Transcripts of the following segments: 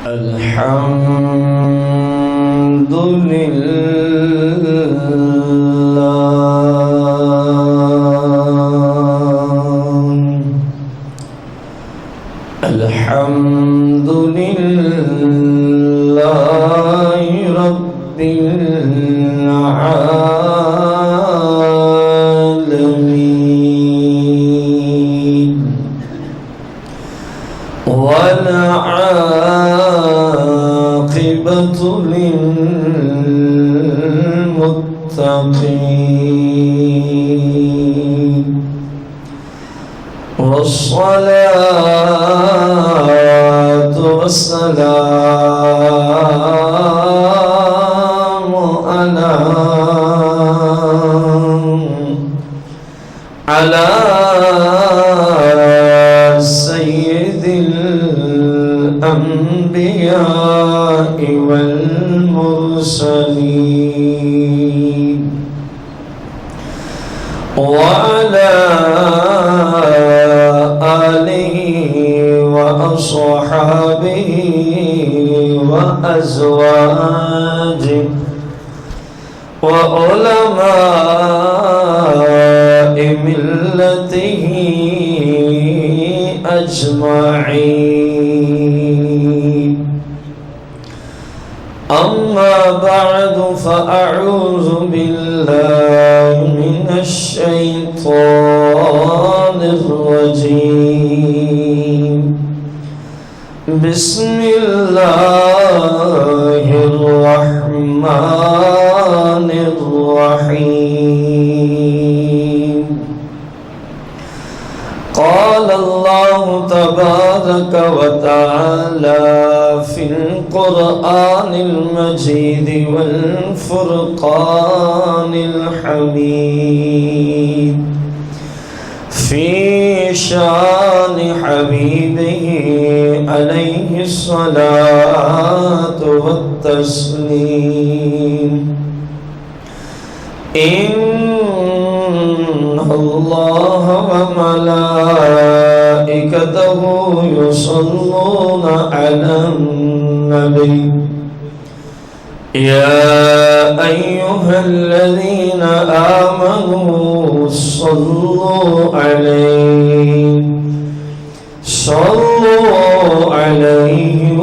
الحمد لله الحمد لله رب العالمين والعاقبة للمتقين والصلاة والسلام على سيد الأنبياء والمرسلين وعلى آله وأصحابه وأزواجه وعلماء ملته أجمعين. أما بعد فأعوذ بالله من الشيطان الرجيم. بسم الله الرحمن الرحيم. قال الله تبارك وتعالى في القرآن المجيد والفرقان الحميد في شان حبيبه عليه الصلاة والتسليم. إن الله وملائكته يصلون على النبي يا أيها الذين آمنوا صلوا عليه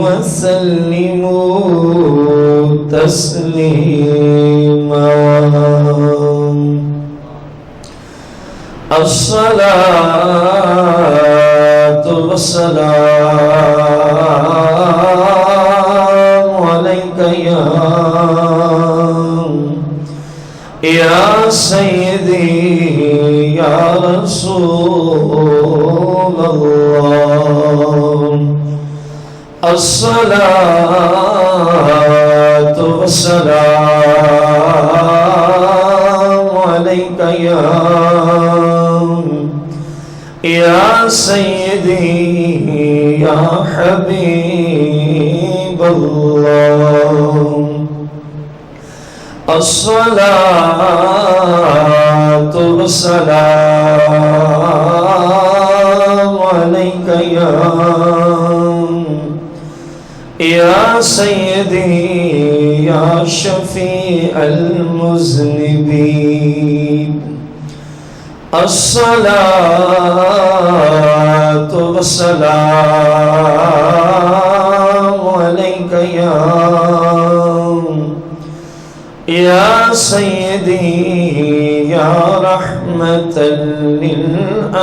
وسلموا تسليما. الصلاة والسلام عليك يا سيدي يا رسول الله. الصلاة والسلام عليك يا سيدي يا حبيب الله. الصلاة والسلام عليك يا سيدي يا شفيع المذنبين. الصلاة والسلام عليك يا سيدي يا رحمة للعالمين.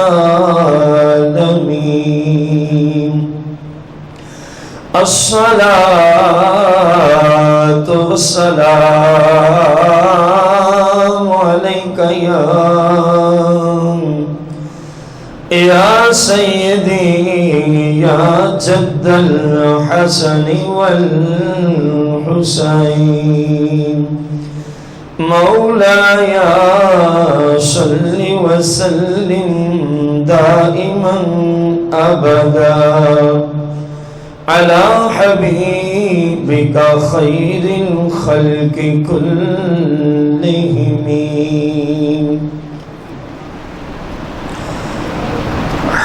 الصلاة والسلام عليك يا سيدي يا جد الحسن والحسين. مولاي صل وسلم دائما أبدا على حبيبك خير الخلق كلهم.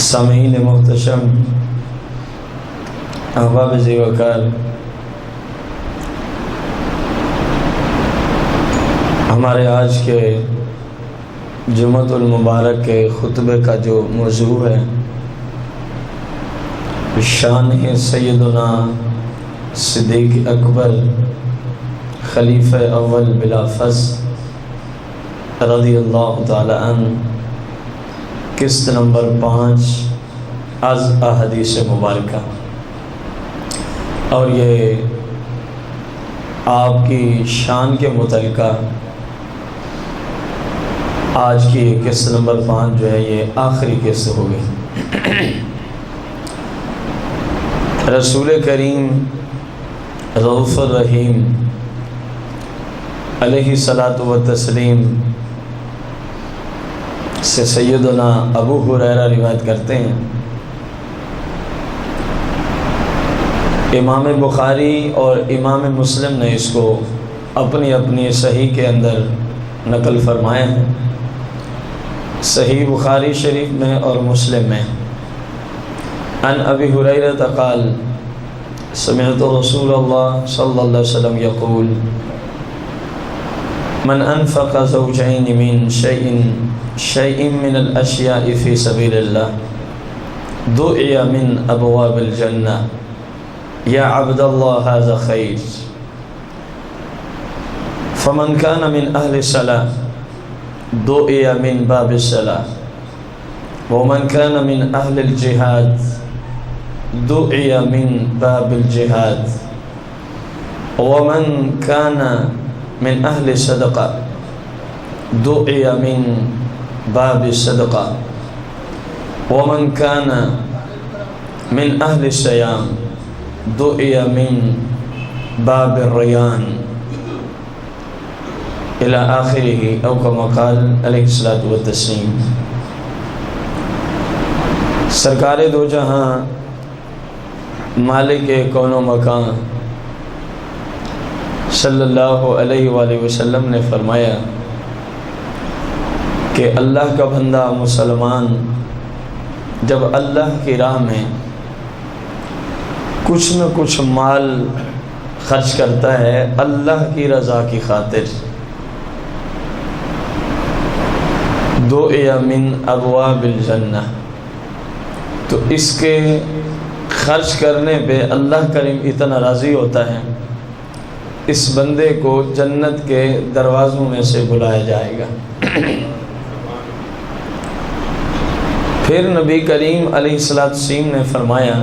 سامعین محتشم، احباب ذی وقار، ہمارے آج کے جمعۃ المبارک کے خطبے کا جو موضوع ہے شان ہے سیدنا صدیق اکبر خلیفہ اول بلا فصل رضی اللہ تعالی عنہ، قسط نمبر 5 از احادیث مبارکہ، اور یہ آپ کی شان کے متعلقہ آج کی قسط نمبر 5 جو ہے یہ آخری قسط ہوگی۔ رسول کریم رؤوف الرحیم علیہ الصلاۃ والتسلیم سے سیدنا ابو ہریرہ روایت کرتے ہیں، امام بخاری اور امام مسلم نے اس کو اپنی اپنی صحیح کے اندر نقل فرمائے ہیں، صحیح بخاری شریف میں اور مسلم میں۔ عن ابی ہریرہ قال سمعت رسول اللہ صلی اللہ علیہ وسلم یقول من انفق زوجین من شیء من الاشیاء فی سبیل اللہ دعی من ابواب الجنہ یا عبد اللہ ھذا خیر فمن کان من اہل الصلاۃ دعی من باب الصلاۃ ومن کان من اہل الجہاد دعی من باب الجہاد ومن کان من اہل صدقہ دعی من باب الصدقہ ومن کان من اہل الصیام دعی من باب الریان الی آخرہ او کما قال علیہ الصلاۃ والتسلیم۔ سرکار دو جہاں مالک کون و مکان صلی اللہ علیہ وآلہ وسلم نے فرمایا کہ اللہ کا بندہ مسلمان جب اللہ کی راہ میں کچھ نہ کچھ مال خرچ کرتا ہے اللہ کی رضا کی خاطر، دعی من ابواب الجنہ، تو اس کے خرچ کرنے پہ اللہ کریم اتنا راضی ہوتا ہے اس بندے کو جنت کے دروازوں میں سے بلایا جائے گا۔ پھر نبی کریم علیہ السلام نے فرمایا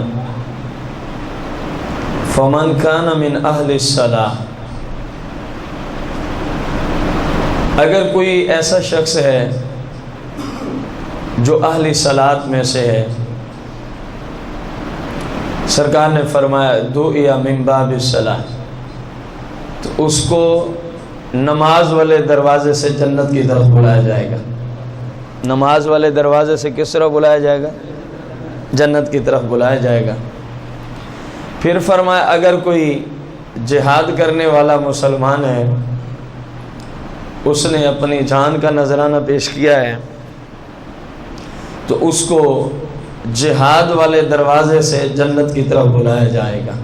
فمن کان من اہل الصلاۃ، اگر کوئی ایسا شخص ہے جو اہل صلاۃ میں سے ہے، سرکار نے فرمایا دعی من باب الصلاۃ، تو اس کو نماز والے دروازے سے جنت کی طرف بلایا جائے گا۔ نماز والے دروازے سے کس طرح بلایا جائے گا؟ جنت کی طرف بلایا جائے گا۔ پھر فرمایا اگر کوئی جہاد کرنے والا مسلمان ہے، اس نے اپنی جان کا نذرانہ پیش کیا ہے، تو اس کو جہاد والے دروازے سے جنت کی طرف بلایا جائے گا۔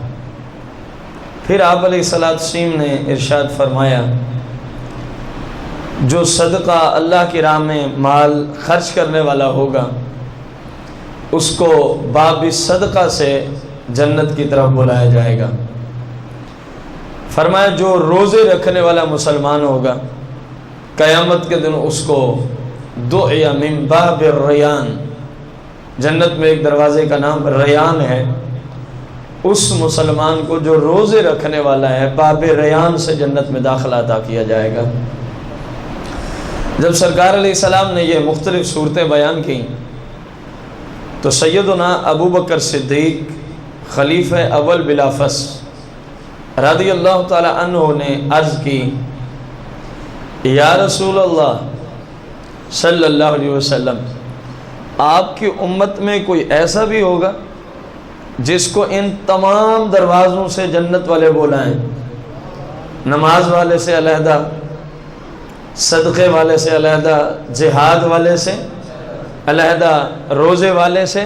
پھر آپ علیہ السلام نے ارشاد فرمایا جو صدقہ اللہ کی راہ میں مال خرچ کرنے والا ہوگا اس کو باب صدقہ سے جنت کی طرف بلایا جائے گا۔ فرمایا جو روزے رکھنے والا مسلمان ہوگا قیامت کے دن اس کو دعی من باب الریان، جنت میں ایک دروازے کا نام ریان ہے، اس مسلمان کو جو روزے رکھنے والا ہے باب ریان سے جنت میں داخلہ عطا کیا جائے گا۔ جب سرکار علیہ السلام نے یہ مختلف صورتیں بیان کی تو سیدنا ابو بکر صدیق خلیفہ اول بلا فصل رضی اللہ تعالی عنہ نے عرض کی یا رسول اللہ صلی اللہ علیہ وسلم، آپ کی امت میں کوئی ایسا بھی ہوگا جس کو ان تمام دروازوں سے جنت والے بلائیں، نماز والے سے علیحدہ، صدقے والے سے علیحدہ، جہاد والے سے علیحدہ روزے والے سے؟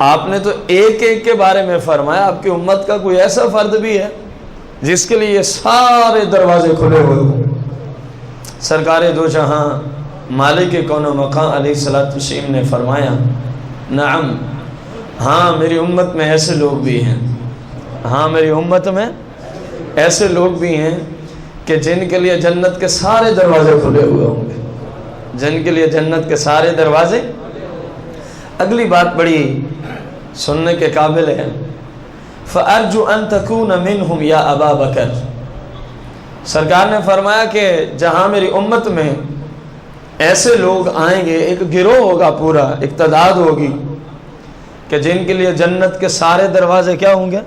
آپ نے تو ایک ایک کے بارے میں فرمایا. آپ کی امت کا کوئی ایسا فرد بھی ہے جس کے لیے یہ سارے دروازے کھلے ہوئے ہوں؟ سرکار دو جہاں مالک کون و مقام علیہ الصلوۃ والتسلیم نے فرمایا نعم، ہاں میری امت میں ایسے لوگ بھی ہیں، ہاں میری امت میں ایسے لوگ بھی ہیں کہ جن کے لیے جنت کے سارے دروازے کھلے ہوئے ہوں گے، جن کے لیے جنت کے سارے دروازے. اگلی بات بڑی سننے کے قابل ہے. فَأَرْجُ أَن تَكُونَ مِنْهُمْ یا ابا بکر. سرکار نے فرمایا کہ جہاں میری امت میں ایسے لوگ آئیں گے، ایک گروہ ہوگا، پورا ایک تعداد ہوگی کہ جن کے لیے جنت کے سارے دروازے کیا ہوں گے؟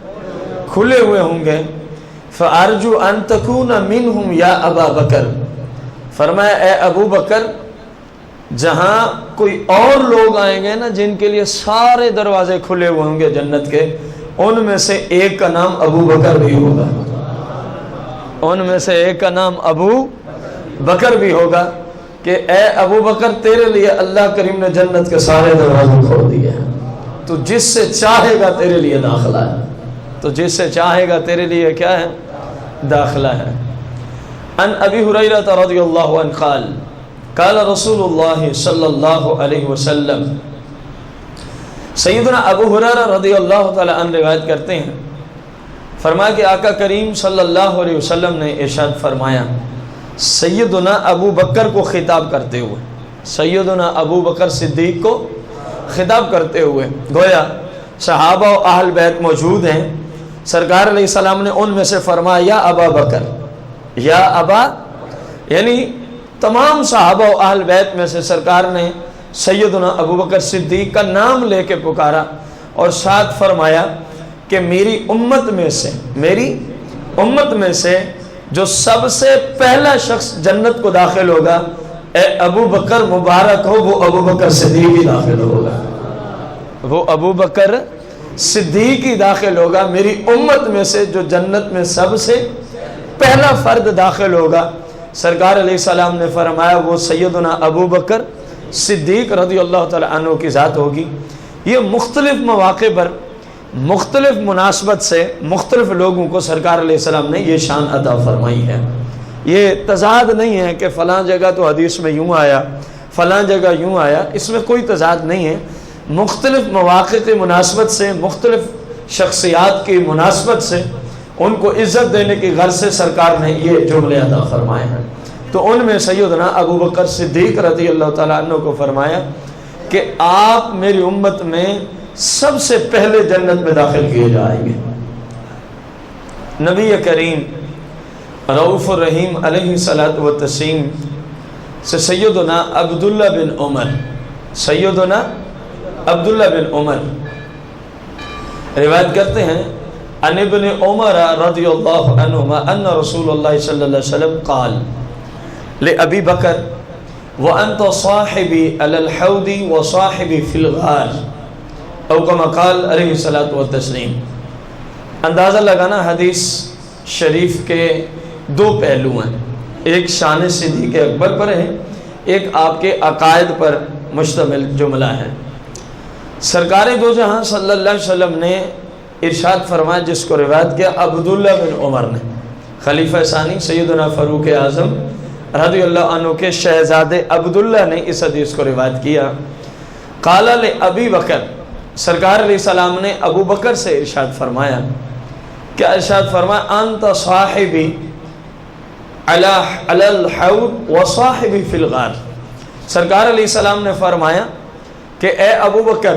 کھلے ہوئے ہوں گے. فَأَرْجُ أَن تَكُونَ مِنْهُمْ یا ابا بکر. فرمایا اے ابو بکر، جہاں کوئی اور لوگ آئیں گے نا جن کے لیے سارے دروازے کھلے ہوئے ہوں گے جنت کے، ان میں سے ایک کا نام ابو بکر بھی ہوگا، ان میں سے ایک کا نام ابو بکر بھی ہوگا کہ اے ابو بکر تیرے لیے اللہ کریم نے جنت کے سارے دروازے کھول دیے ہیں، تو جس سے چاہے گا تیرے لیے داخلہ ہے، تو جس سے چاہے گا تیرے لیے کیا ہے؟ داخلہ ہے. ان ابی ہریرہ رضی اللہ عنہ قال قال رسول اللہ صلی اللہ علیہ وسلم. سیدنا ابو ہریرہ رضی اللہ تعالی عنہ روایت کرتے ہیں، فرمایا کہ آقا کریم صلی اللہ علیہ وسلم نے ارشاد فرمایا سیدنا ابو بکر کو خطاب کرتے ہوئے، سیدنا ابو بکر صدیق کو خطاب کرتے ہوئے، گویا صحابہ و اہل بیت موجود ہیں، سرکار علیہ السلام نے ان میں سے فرمایا یا ابا بکر، یا ابا، یعنی تمام صحابہ و اہل بیت میں سے سرکار نے سیدنا ابو بکر صدیق کا نام لے کے پکارا اور ساتھ فرمایا کہ میری امت میں سے، میری امت میں سے جو سب سے پہلا شخص جنت کو داخل ہوگا، اے ابو بکر مبارک ہو، وہ ابو بکر صدیق ہی داخل ہوگا، وہ ابو بکر صدیق ہی داخل ہوگا. میری امت میں سے جو جنت میں سب سے پہلا فرد داخل ہوگا، سرکار علیہ السلام نے فرمایا وہ سیدنا ابو بکر صدیق رضی اللہ تعالی عنہ کی ذات ہوگی. یہ مختلف مواقع پر مختلف مناسبت سے مختلف لوگوں کو سرکار علیہ السلام نے یہ شان عطا فرمائی ہے. یہ تضاد نہیں ہے کہ فلاں جگہ تو حدیث میں یوں آیا، فلاں جگہ یوں آیا، اس میں کوئی تضاد نہیں ہے. مختلف مواقع کی مناسبت سے، مختلف شخصیات کی مناسبت سے ان کو عزت دینے کی غرض سے سرکار نے یہ جملے عطا فرمائے ہیں. تو ان میں سیدنا ابو بکر صدیق رضی اللہ تعالیٰ عنہ کو فرمایا کہ آپ میری امت میں سب سے پہلے جنت میں داخل کیے جائیں گے. نبی کریم رؤوف الرحیم علیہ الصلوۃ والتسلیم سے سیدنا عبداللہ بن عمر، سیدنا عبداللہ بن عمر روایت کرتے ہیں ان ابن عمر رضی اللہ عنہما ان رسول اللہ صلی اللہ علیہ وسلم قال لأبی بکر وانت صاحبی علی الحوض وصاحبی فی الغار او کما قال علیہ الصلوۃ والتسلیم. اندازہ لگانا حدیث شریف کے دو پہلو ہیں، ایک شان صدیق اکبر پر ہے، ایک آپ کے عقائد پر مشتمل جملہ ہے. سرکار دو جہاں صلی اللہ علیہ وسلم نے ارشاد فرمایا، جس کو روایت کیا عبداللہ بن عمر نے، خلیفہ ثانی سیدنا فاروق اعظم رضی اللہ عنہ کے شہزادے عبداللہ نے اس حدیث کو روایت کیا. قال لأبی بکر، سرکار علیہ السلام نے ابو بکر سے ارشاد فرمایا، کیا ارشاد فرمایا؟ انت صاحبی علی الحوض وصاحبی فی الغار. سرکار علیہ السلام نے فرمایا کہ اے ابو بکر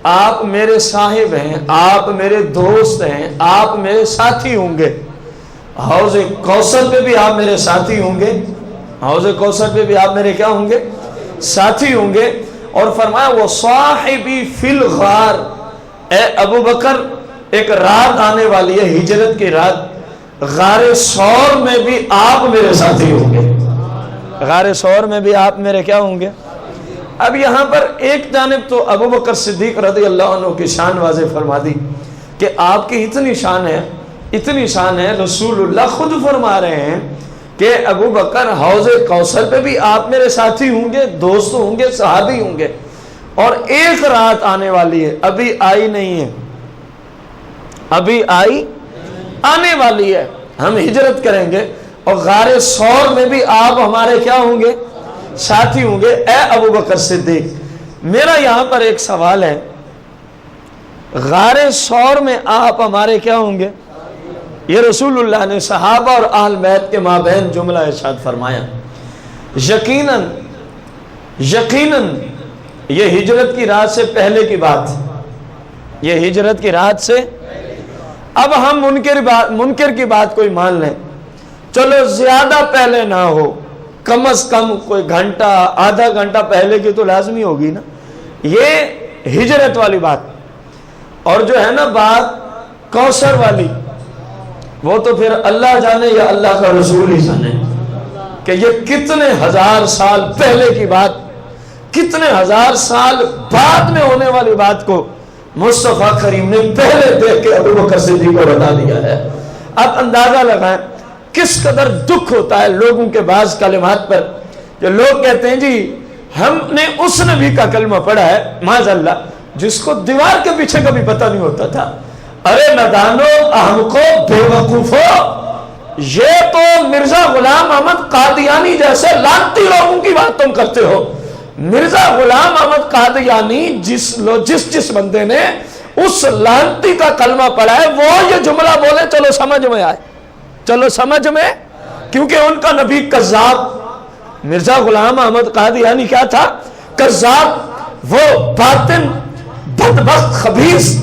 آپ میرے صاحب ہیں، آپ میرے دوست ہیں، آپ میرے ساتھی ہوں گے. حوض کوثر پہ بھی آپ میرے ساتھی ہوں گے، حوض کوثر پہ بھی آپ میرے کیا ہوں گے؟ ساتھی ہوں گے. اور فرمایا وہ صاحبی فی الغار، اے ابو بکر ایک رات آنے والی ہے، ہجرت کی رات، غار ثور میں بھی آپ میرے ساتھی ہوں گے، غار ثور میں بھی آپ میرے کیا ہوں گے؟ اب یہاں پر ایک جانب تو ابو بکر صدیق رضی اللہ عنہ کی شان واضح فرما دی کہ آپ کی اتنی شان ہے، اتنی شان ہے، رسول اللہ خود فرما رہے ہیں کہ ابو بکر حوض کوثر پہ بھی آپ میرے ساتھی ہوں گے، دوست ہوں گے، صحابی ہوں گے، اور ایک رات آنے والی ہے، ابھی آئی نہیں ہے، ابھی آنے والی ہے، ہم ہجرت کریں گے اور غار ثور میں بھی آپ ہمارے کیا ہوں گے؟ ساتھی ہوں گے۔ اے ابو بکر صدیق، میرا یہاں پر ایک سوال ہے، غار ثور میں آپ ہمارے کیا ہوں گے؟ یہ رسول اللہ نے صحابہ اور اہل بیت کے مابین جملہ ارشاد فرمایا۔ یقیناً یہ ہجرت کی رات سے پہلے کی بات، یہ ہجرت کی رات سے، اب ہم منکر کی بات کوئی مان لیں، چلو زیادہ پہلے نہ ہو، کم از کم کوئی گھنٹہ آدھا گھنٹہ پہلے کی تو لازمی ہوگی نا، یہ ہجرت والی بات۔ اور جو ہے نا بات کوثر والی، وہ تو پھر اللہ جانے یا اللہ کا رسول ہی جانے کہ یہ کتنے ہزار سال پہلے کی بات، کتنے ہزار سال بعد میں ہونے والی بات کو مصطفیٰ کریم نے پہلے دیکھ کے ابو بکر صدیق کو بتا دیا ہے۔ اب اندازہ لگائیں کس قدر دکھ ہوتا ہے لوگوں کے بعض کلمات پر، جو لوگ کہتے ہیں جی ہم نے اس نبی کا کلمہ پڑھا ہے معاذ اللہ جس کو دیوار کے پیچھے کبھی پتہ نہیں ہوتا تھا۔ ارے ندانو، احمقو، بے وقوفو، یہ تو مرزا غلام احمد قادیانی جیسے لانتی لوگوں کی بات تم کرتے ہو۔ مرزا غلام احمد قادیانی جس بندے نے اس لانتی کا کلمہ پڑھا ہے وہ یہ جملہ بولے چلو سمجھ میں آئے، چلو سمجھ میں، کیونکہ ان کا نبی کذاب، مرزا غلام احمد قادیانی کیا تھا؟ کذاب، وہ باطن بدبخت خبیث،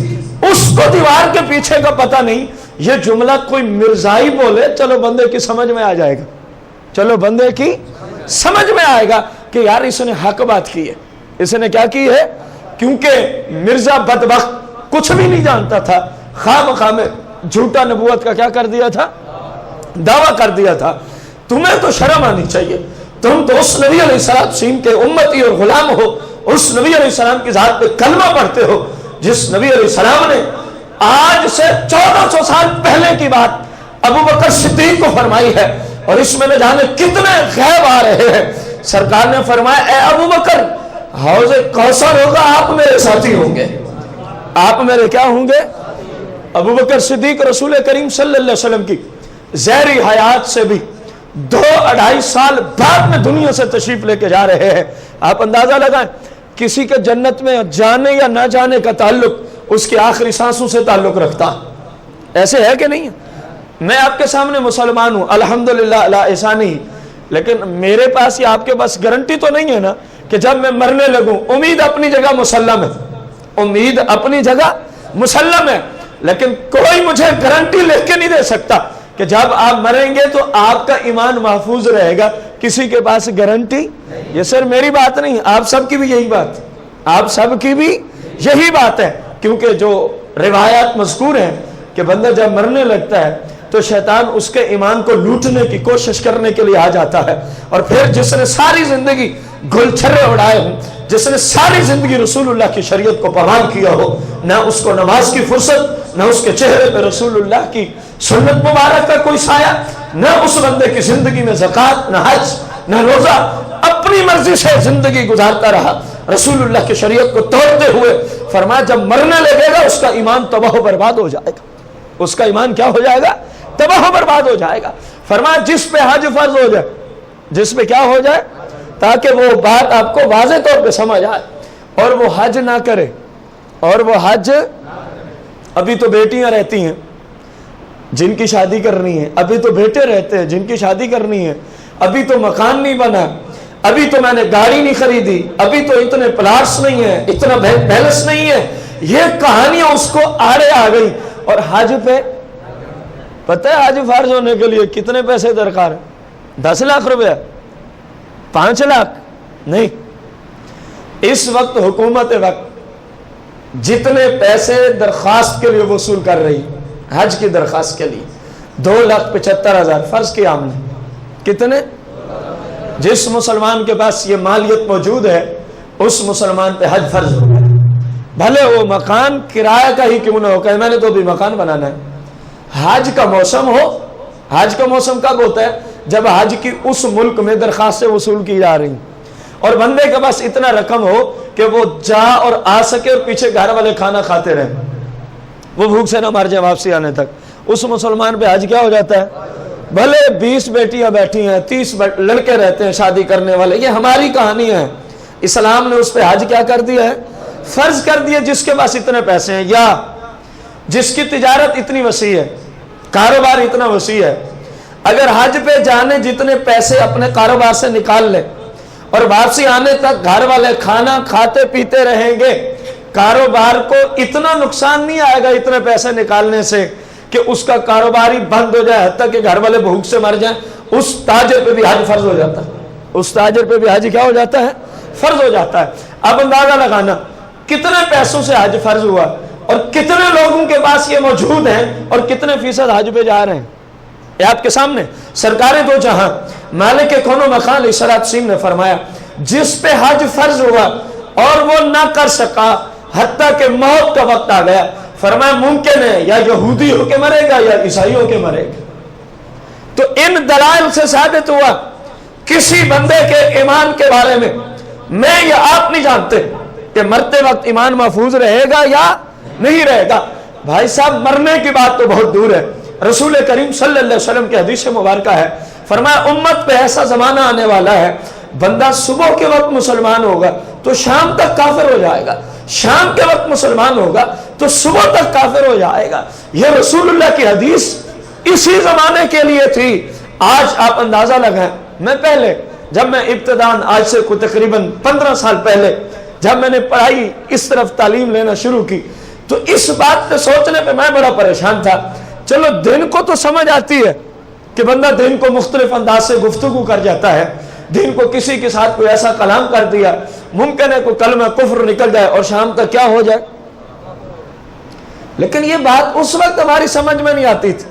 اس کو دیوار کے پیچھے کا پتہ نہیں۔ یہ جملہ کوئی مرزائی بولے چلو بندے کی سمجھ میں آ جائے گا، چلو بندے کی سمجھ میں آئے گا کہ یار اس نے حق بات کی ہے، اس نے کیا کی ہے، کیونکہ مرزا بدبخت کچھ بھی نہیں جانتا تھا، خواہ میں جھوٹا نبوت کا کیا کر دیا تھا؟ دعویٰ کر دیا تھا۔ تمہیں تو شرم آنی چاہیے، تم تو اس نبی علیہ السلام کے امتی اور غلام ہو، اس نبی علیہ السلام کی ذات پہ کلمہ پڑھتے ہو جس نبی علیہ السلام نے آج سے 1400 سال پہلے کی بات ابو بکر صدیق کو فرمائی ہے، اور اس میں نہ جانے کتنے غیب آ رہے ہیں۔ سرکار نے فرمایا اے ابو بکر، حوض کوثر ہوگا، آپ میرے ساتھی ہوں گے، آپ میرے کیا ہوں گے؟ ابو بکر صدیق رسول کریم صلی اللہ علیہ وسلم کی زہری حیات سے بھی 2-2.5 سال بعد میں دنیا سے تشریف لے کے جا رہے ہیں۔ آپ اندازہ لگائیں کسی کے جنت میں جانے یا نہ جانے کا تعلق اس کی آخری سانسوں سے تعلق رکھتا، ایسے ہے کہ نہیں؟ میں آپ کے سامنے مسلمان ہوں الحمدللہ علی احسانی، لیکن میرے پاس یا آپ کے پاس گارنٹی تو نہیں ہے نا کہ جب میں مرنے لگوں، امید اپنی جگہ مسلم ہے، امید اپنی جگہ مسلم ہے، لیکن کوئی مجھے گارنٹی لکھ کے نہیں دے سکتا کہ جب آپ مریں گے تو آپ کا ایمان محفوظ رہے گا۔ کسی کے پاس گارنٹی، یہ سر میری بات نہیں، آپ سب کی بھی یہی بات، آپ سب کی بھی یہی بات ہے، کیونکہ جو روایات مذکور ہیں کہ بندہ جب مرنے لگتا ہے تو شیطان اس کے ایمان کو لوٹنے کی کوشش کرنے کے لیے آ جاتا ہے، اور پھر جس نے ساری زندگی گل چھرے اڑائے ہوں، جس نے ساری زندگی رسول اللہ کی شریعت کو پامال کیا ہو، نہ اس کو نماز کی فرصت، نہ اس کے چہرے پہ رسول اللہ کی سنت مبارک کا کوئی سایہ، نہ اس بندے کی زندگی میں زکوٰۃ، نہ حج، نہ روزہ، اپنی مرضی سے زندگی گزارتا رہا رسول اللہ کی شریعت کو توڑتے ہوئے۔ فرمایا جب مرنے لگے گا اس کا ایمان تباہ و برباد ہو جائے گا، اس کا ایمان کیا ہو جائے گا؟ تباہ و برباد ہو جائے گا۔ فرمایا جس پہ حج فرض ہو جائے، جس پہ کیا ہو جائے، تاکہ وہ بات آپ کو واضح طور پہ سمجھ آئے، اور وہ حج نہ کرے، اور وہ حج، ابھی تو بیٹیاں رہتی ہیں جن کی شادی کرنی ہے، ابھی تو بیٹے رہتے ہیں جن کی شادی کرنی ہے، ابھی تو مکان نہیں بنا، ابھی تو میں نے گاڑی نہیں خریدی، ابھی تو اتنے پلاٹس نہیں ہیں، اتنا بیلنس نہیں ہے، یہ کہانیاں اس کو آڑے آ گئی۔ اور حج پہ پتہ ہے حج فرض ہونے کے لیے کتنے پیسے درکار ہیں؟ 10 لاکھ روپے، 5 لاکھ نہیں۔ اس وقت حکومت وقت جتنے پیسے درخواست کے لیے وصول کر رہی حج کی درخواست کے لیے 2,75,000 فرض کیا ہم نے، کتنے؟ جس مسلمان کے پاس یہ مالیت موجود ہے اس مسلمان پہ حج فرض ہوگا، بھلے وہ مکان کرایہ کا ہی کیوں نہ ہو، کہ میں نے تو بھی مکان بنانا ہے۔ حج کا موسم ہو، حج کا موسم کب ہوتا ہے؟ جب حج کی اس ملک میں درخواستیں وصول کی جا رہی اور بندے کے پاس اتنا رقم ہو کہ وہ جا اور آ سکے اور پیچھے گھر والے کھانا کھاتے رہیں، وہ بھوک سے نہ مر جائے واپسی آنے تک، اس مسلمان پہ حج کیا ہو جاتا ہے؟ بھلے 20 بیٹیاں بیٹھی ہیں، 30 لڑکے رہتے ہیں شادی کرنے والے، یہ ہماری کہانی ہے، اسلام نے اس پہ حج کیا کر دیا ہے؟ فرض کر دیا۔ جس کے پاس اتنے پیسے ہیں یا جس کی تجارت اتنی وسیع ہے، کاروبار اتنا وسیع ہے، اگر حج پہ جانے جتنے پیسے اپنے کاروبار سے نکال لے اور واپسی آنے تک گھر والے کھانا کھاتے پیتے رہیں گے، کاروبار کو اتنا نقصان نہیں آئے گا اتنے پیسے نکالنے سے کہ اس کا کاروبار ہی بند ہو جائے، حتیٰ کہ گھر والے بھوک سے مر جائیں، اس تاجر پہ بھی حج فرض ہو جاتا ہے، اس تاجر پہ بھی حج کیا ہو جاتا ہے؟ فرض ہو جاتا ہے۔ اب اندازہ لگانا کتنے پیسوں سے حج فرض ہوا اور کتنے لوگوں کے پاس یہ موجود ہیں اور کتنے فیصد حج پہ جا رہے ہیں، یہ آپ کے سامنے۔ سرکار دو جہاں مالک کون و مکان علیہ السلام نے فرمایا جس پہ حج فرض ہوا اور وہ نہ کر سکا حتیٰ کہ موت کا وقت آ گیا، فرمایا ممکن ہے یا یہودی ہو کے مرے گا یا عیسائی ہو کے مرے گا۔ تو ان دلائل سے ثابت ہوا کسی بندے کے ایمان کے بارے میں یا آپ نہیں جانتے کہ مرتے وقت ایمان محفوظ رہے گا یا نہیں رہے گا۔ بھائی صاحب مرنے کی بات تو بہت دور ہے، رسول کریم صلی اللہ علیہ وسلم کی حدیث مبارکہ ہے، فرمایا امت پہ ایسا زمانہ آنے والا ہے بندہ صبح کے وقت مسلمان ہوگا تو شام تک کافر ہو جائے گا، شام کے وقت مسلمان ہوگا تو صبح تک کافر ہو جائے گا۔ یہ رسول اللہ کی حدیث اسی زمانے کے لیے تھی۔ آج آپ اندازہ لگائیں، میں پہلے جب میں ابتداً آج سے کوئی تقریباً 15 سال پہلے جب میں نے پڑھائی اس طرف تعلیم لینا شروع کی تو اس بات پہ سوچنے پہ میں بڑا پریشان تھا۔ چلو دین کو تو سمجھ آتی ہے کہ بندہ دین کو مختلف انداز سے گفتگو کر جاتا ہے، دین کو کسی کے ساتھ کوئی ایسا کلام کر دیا، ممکن ہے کوئی کلمہ کفر نکل جائے اور شام تک کیا ہو جائے، لیکن یہ بات اس وقت ہماری سمجھ میں نہیں آتی تھی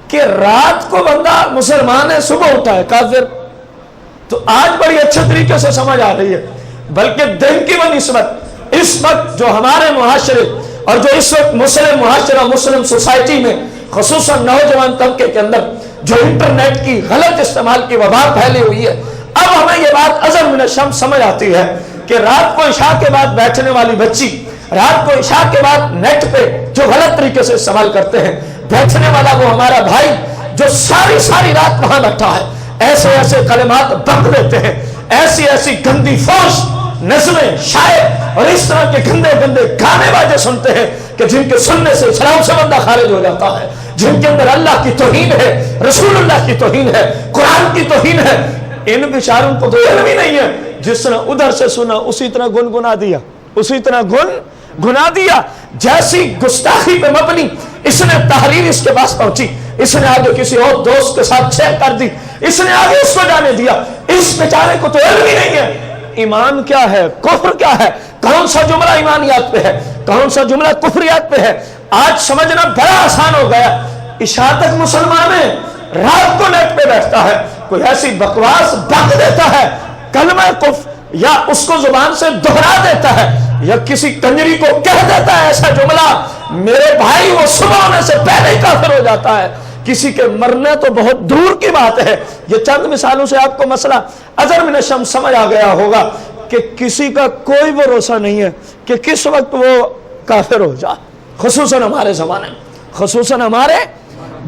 کہ رات کو بندہ مسلمان ہے صبح اٹھا ہے کافر۔ تو آج بڑی اچھے طریقے سے سمجھ آ رہی ہے، بلکہ دین کی بنسبت اس وقت جو ہمارے معاشرے اور جو اس وقت مسلم معاشرہ مسلم سوسائٹی میں خصوصاً نوجوان طبقے کے اندر جو انٹرنیٹ کی غلط استعمال کی وبا پھیلی ہوئی ہے، اب ہمیں یہ بات ازل من الشمس سمجھ آتی ہے کہ رات کو عشاء کے بعد بیٹھنے والی بچی، رات کو عشاء کے بعد نیٹ پہ جو غلط طریقے سے استعمال کرتے ہیں، بیٹھنے والا وہ ہمارا بھائی جو ساری رات وہاں بیٹھا ہے، ایسے ایسے کلمات بک دیتے ہیں، ایسی ایسی گندی فوش نظمیں شاعر اور اس طرح کے گندے گانے باجے سنتے ہیں کہ جن کے سننے سے اسلام سے بندہ خارج ہو جاتا ہے، جن کے اندر اللہ کی توہین ہے، رسول اللہ کی توہین ہے، قرآن کی توہین ہے۔ ان بیچاروں کو تو علم ہی نہیں ہے، جس طرح ادھر سے سنا اسی طرح گنگنا دیا، اسی طرح گنگنا دیا۔ جیسی گستاخی پہ مبنی اس نے تحریر اس کے پاس پہنچی، اس نے آگے کسی اور دوست کے ساتھ چیک کر دی، اس نے آگے اس کو جانے دیا۔ اس بیچارے کو تو علم ہی نہیں ہے ایمان کیا ہے، کفر کیا ہے، کون سا جملہ ایمانیات پہ ہے، کون سا جملہ کفریات پہ ہے۔ آج سمجھنا بڑا آسان ہو گیا، عشاء تک مسلمان ہے، رات کو نیٹ پہ بیٹھتا ہے، کوئی ایسی بکواس بک دیتا ہے کلمہ کفر، یا اس کو زبان سے دہرا دیتا ہے، یا کسی کنجری کو کہہ دیتا ہے ایسا جملہ، میرے بھائی وہ صبح ہونے سے پہلے ہی کافر ہو جاتا ہے۔ کسی کے مرنے تو بہت دور کی بات ہے۔ یہ چند مثالوں سے آپ کو مسئلہ ازل من الشمس سمجھ آ گیا ہوگا کہ کسی کا کوئی بھروسہ نہیں ہے کہ کس وقت وہ کافر ہو جائے، خصوصاً ہمارے زمانے میں، خصوصاً ہمارے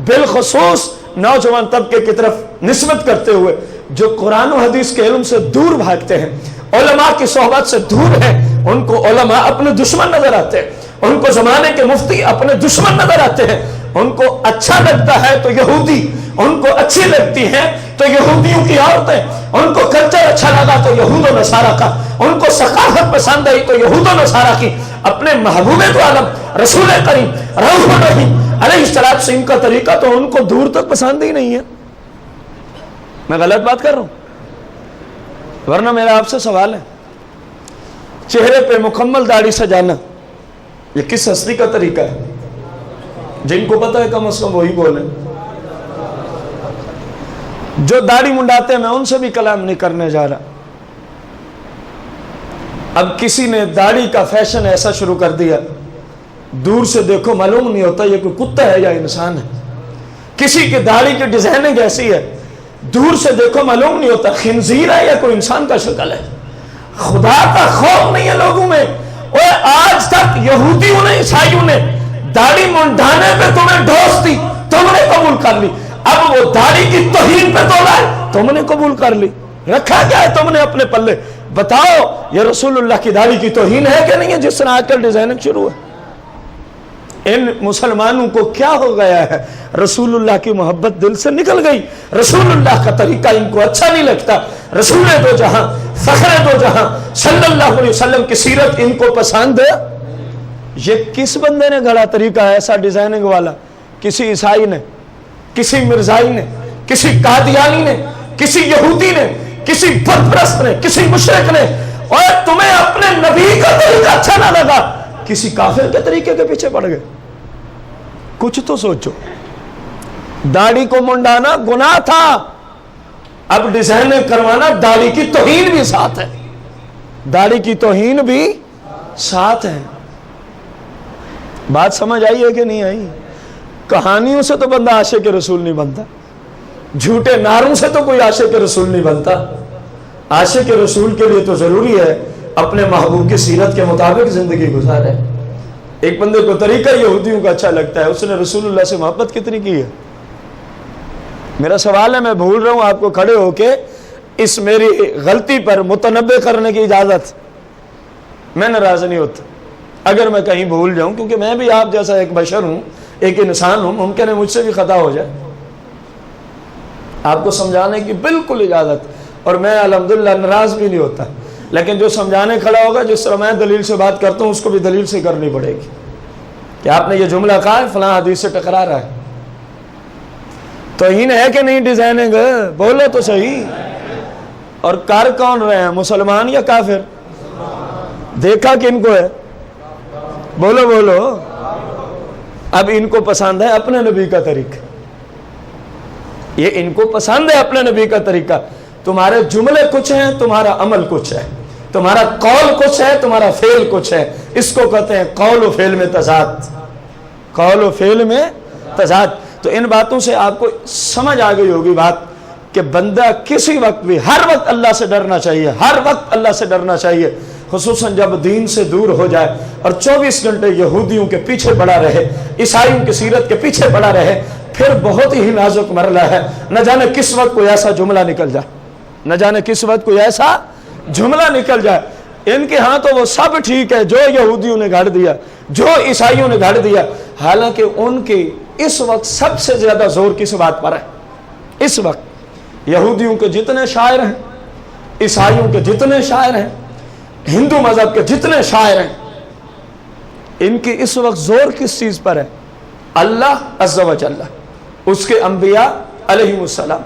بالخصوص نوجوان طبقے کی طرف نسبت کرتے ہوئے جو قرآن و حدیث کے علم سے دور بھاگتے ہیں، علماء کی صحبت سے دور ہیں، ان کو علماء اپنے دشمن نظر آتے ہیں، ان کو زمانے کے مفتی اپنے دشمن نظر آتے ہیں، ان کو اچھا لگتا ہے تو یہودی، ان کو اچھی لگتی ہیں تو یہودیوں کی عورتیں، ان کو کلچر اچھا لگا تو یہود و نصارہ کا، ان کو ثقافت پسند آئی تو یہود و نصارہ کی، اپنے محبوب تو عالم رسول کریم رؤوف الرحیم علیہ السلام کا طریقہ تو ان کو دور تک پسند ہی نہیں ہے۔ میں غلط بات کر رہا ہوں؟ ورنہ میرا آپ سے سوال ہے، چہرے پہ مکمل داڑھی سجانا یہ کس ہستی کا طریقہ ہے؟ جن کو پتہ ہے کم از کم وہی بولیں۔ جو داڑھی منڈاتے ہیں میں ان سے بھی کلام نہیں کرنے جا رہا۔ اب کسی نے داڑھی کا فیشن ایسا شروع کر دیا، دور سے دیکھو معلوم نہیں ہوتا یہ کوئی کتا ہے یا انسان ہے۔ کسی کی داڑھی کی ڈیزائننگ ایسی ہے دور سے دیکھو معلوم نہیں ہوتا خنزیر ہے یا کوئی انسان کا شکل ہے. خدا کا خوف نہیں ہے لوگوں میں. اور آج تک یہودیوں نے عیسائیوں نے داڑھی منڈانے پہ تمہیں ڈھوس دی, تم نے قبول کر لی. اب وہ داڑھی کی توہین پہ تولا ہے, تم نے قبول کر لی. رکھا کیا ہے تم نے اپنے پلے؟ بتاؤ یہ رسول اللہ کی داڑھی کی توہین ہے کہ نہیں ہے جس طرح آج کل ڈیزائننگ شروع ہے؟ ان مسلمانوں کو کیا ہو گیا ہے؟ رسول اللہ کی محبت دل سے نکل گئی. رسول اللہ کا طریقہ ان کو اچھا نہیں لگتا. رسول دو جہاں, فخر دو جہاں صلی اللہ علیہ وسلم کی سیرت ان کو پسند ہے. یہ کس بندے نے گھڑا طریقہ ہے ایسا ڈیزائننگ والا؟ کسی عیسائی نے, کسی مرزائی نے, کسی قادیانی نے, کسی یہودی نے, کسی بت پرست نے, کسی مشرک نے. اور تمہیں اپنے نبی کا طریقہ اچھا نہ لگا, کسی کافر کے طریقے کے پیچھے پڑ گئے. کچھ تو سوچو. داڑھی کو منڈانا گناہ تھا, اب ڈیزائننگ کروانا داڑھی کی توہین بھی ساتھ ہے. داڑھی کی توہین بھی ساتھ ہے. بات سمجھ آئی ہے کہ نہیں آئی؟ کہانیوں سے تو بندہ عاشق رسول نہیں بنتا, جھوٹے نعروں سے تو کوئی عاشق رسول نہیں بنتا. عاشق رسول کے لیے تو ضروری ہے اپنے محبوب کی سیرت کے مطابق زندگی گزارے. ایک بندے کو طریقہ یہودیوں کا اچھا لگتا ہے, اس نے رسول اللہ سے محبت کتنی کی ہے؟ میرا سوال ہے, میں بھول رہا ہوں, آپ کو کھڑے ہو کے اس میری غلطی پر متنبع کرنے کی اجازت. میں ناراض نہیں ہوتا اگر میں کہیں بھول جاؤں, کیونکہ میں بھی آپ جیسا ایک بشر ہوں, ایک انسان ہوں, ممکن ہے مجھ سے بھی خطا ہو جائے. آپ کو سمجھانے کی بالکل اجازت, اور میں الحمدللہ ناراض بھی نہیں ہوتا. لیکن جو سمجھانے کھڑا ہوگا, جس طرح میں دلیل سے بات کرتا ہوں, اس کو بھی دلیل سے کرنی پڑے گی کہ آپ نے یہ جملہ کہا ہے فلاں حدیث سے ٹکرا رہا ہے. توہین ہے کہ نہیں ڈیزائننگ؟ بولو تو صحیح. اور کر کون رہے ہیں, مسلمان یا کافر؟ دیکھا کن کو ہے؟ بولو بولو. اب ان کو پسند ہے اپنے نبی کا طریقہ, یہ ان کو پسند ہے اپنے نبی کا طریقہ. تمہارے جملے کچھ ہیں, تمہارا عمل کچھ ہے, تمہارا قول کچھ ہے, تمہارا فعل کچھ ہے. اس کو کہتے ہیں قول و فعل میں تضاد. قول و فعل میں تضاد. تو ان باتوں سے آپ کو سمجھ آ گئی ہوگی بات کہ بندہ کسی وقت بھی, ہر وقت اللہ سے ڈرنا چاہیے, ہر وقت اللہ سے ڈرنا چاہیے, خصوصاً جب دین سے دور ہو جائے اور 24 گھنٹے یہودیوں کے پیچھے پڑا رہے, عیسائیوں کی سیرت کے پیچھے پڑا رہے. پھر بہت ہی نازک مرحلہ ہے. نہ جانے کس وقت کوئی ایسا جملہ نکل جائے, نہ جانے کس وقت کوئی ایسا جملہ نکل جائے. ان کے ہاں تو وہ سب ٹھیک ہے جو یہودیوں نے گھڑ دیا, جو عیسائیوں نے گھڑ دیا. حالانکہ ان کی اس وقت سب سے زیادہ زور کس بات پر ہے؟ اس وقت یہودیوں کے جتنے شاعر ہیں, عیسائیوں کے جتنے شاعر ہیں, ہندو مذہب کے جتنے شاعر ہیں, ان کی اس وقت زور کس چیز پر ہے؟ اللہ عز و جل, اس کے انبیاء علیہ السلام,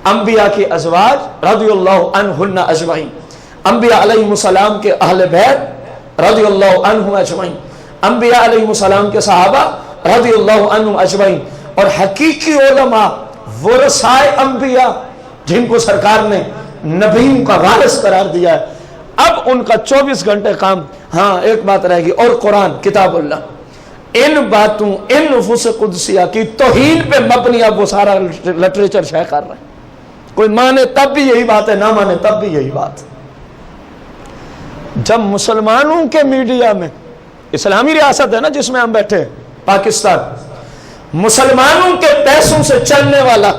انبیاء کی ازواج رضی اللہ عنہن اجمعین, انبیاء علیہ السلام کے اہل بیت رضی اللہ عنہم اجمعین, انبیاء علیہ السلام کے صحابہ رضی اللہ عنہم اجمعین. اور حقیقی علماء ورثائے انبیاء جن کو سرکار نے نبیوں کا وارث قرار دیا ہے. اب ان کا 24 گھنٹے کام, ہاں ایک بات رہے گی, اور قرآن کتاب اللہ. ان باتوں, ان نفوس قدسیہ کی توہین پہ مبنی اب وہ سارا لٹریچر شائع کر رہے ہیں. کوئی مانے تب بھی یہی بات ہے, نہ مانے تب بھی یہی بات. جب مسلمانوں کے میڈیا میں, اسلامی ریاست ہے نا جس میں ہم بیٹھے ہیں, پاکستان, مسلمانوں کے پیسوں سے چلنے والا,